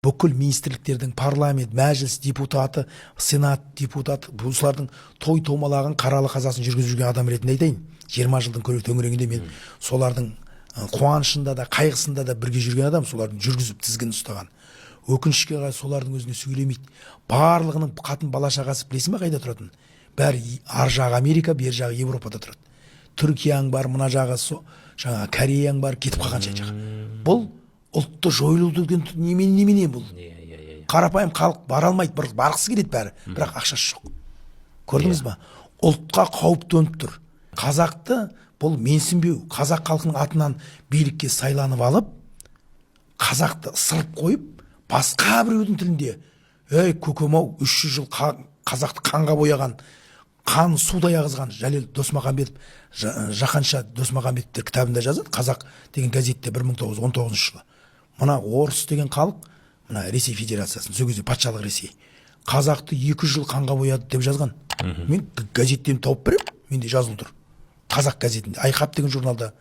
бүкіл министрліктердің, парламент, мәжіліс депутаты, сенат депутаты, бұлардың той томалағын қаралы қазасын жүргізіп жүрген адам ретінде айтайын. 20 жылдың төңірегінде мен солардың қуанышында да, қайғысында да бірге жүрген адам, солардың жүргізіп тізгінін ұстаған. Өкінішке қарай солардың өзіне сөйлемейді. Барлығының қатын бала шағасы білесің бе қайда тұратын? Бәрі ар жағы Америка, бер жағы Европада тұрады. Түркияң бар, мына жағы жаңа Кореяң бар, кетіп қалған жақ. Бұл ұлтты жойылды деген немене бұл? Қарапайым халық бара алмайды, барғысы келеді бәрі, бірақ ақшасы жоқ. Көрдіңіз ба? Ұлтқа қауіп төніп тұр. Қазақты бұл менсінбеу, қазақ халқының атынан билікке сайланып алып, қазақты ысырып қойып, басқа біреудің тілінде, ей көкем-ау, 300 жыл қазақты қанға бояған, қан судай ағызған Жәлел Досмағамбетов, Жаһанша Досмағамбетовтер кітабында жазады, қазақ деген газетте 1919 жылы. Мына орыс деген халық, мына Ресей Федерациясын, сол кезде патшалық Ресей, қазақты 2 жыл қанға бояды деп жазған. Мен газеттен тауып берем, менде жазылып тұр. Қазақ газетінде, Айқап деген журналда.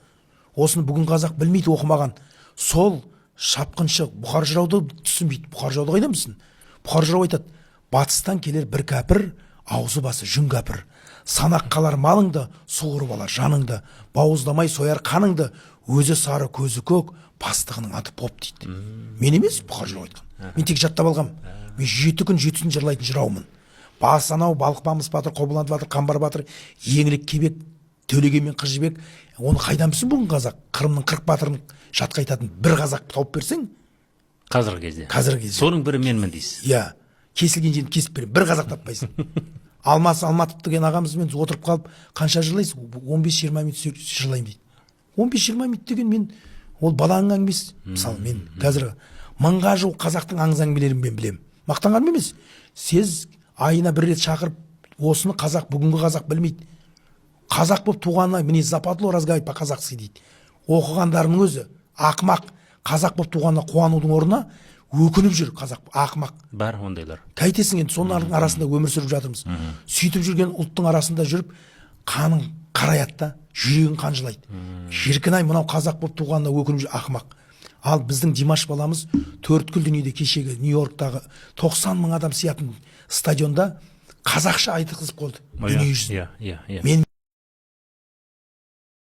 Осыны бүгін қазақ білмейді, оқымаған. Сол шапқыншы Бұхар жырауды түсінбейді. Бұхар жырауды қайдан білсін? Бұхар жырау айтады, батыстан келер бір кәпір, аузы басы жүн кәпір. Санақ қалар малыңды, суғырып алар жаныңды, бауыздамай сояр қаныңды, өзі сары көзі көк, бастығының аты поп дейді. Мен емес, Бұхар жырау айтқан. Мен тек жаттап алғам. Мен 7 күн 7-сін жырлайтын жыраумын. Бас анау, Балықбамыс батыр, Қобыланды батыр, Қамбар батыр, Еңлік Кебек, Төлеген мен Қыз Жібек. Оны қайдан білсін бүгін қазақ? Қырымның 40 батырын жатқа айтатын бір қазақ тауып берсең, қазіргі кезде. Соның бірі менмін дейсіз. Иә, кесілген жерін кесіп берем, бір қазақ таппайсың. Алматов деген ағамызбен отырып қалып, қанша жырлайсыз? 15-20 минут жырлаймын дейді. 15-20 минут деген мен ол баланың әңгімесі. Мысалы мен қазір 1000-ға жуық қазақтың аңыз әңгімелерін мен білемін. Мақтанғаным емес. Сіз айына бір рет шақырып, осыны қазақ, бүгінгі қазақ білмейді. Қазақ болып туғанына, міне западло разговаривать по-казахски дейді. Оқығандарының өзі ақымақ. Қазақ болып туғанына қуанудың орнына өкініп жүр қазақ, ақымақ. Бар ондайлар. Қайтесің енді, соның арасында өмір сүріп жатырмыз. Сөйтіп жүрген ұлттың арасында жүріп, қаның қараяды да, жүрегің қанжылайды. Шіркін-ай, мынау қазақ болып туғанына өкініп жүр, ақымақ. Ал біздің Димаш баламыз төрткүл дүниеде кешегі Нью-Йорктағы 90 000 адам сиятын стадионда қазақша айтқызып қойды. Дүние жүзін. Мен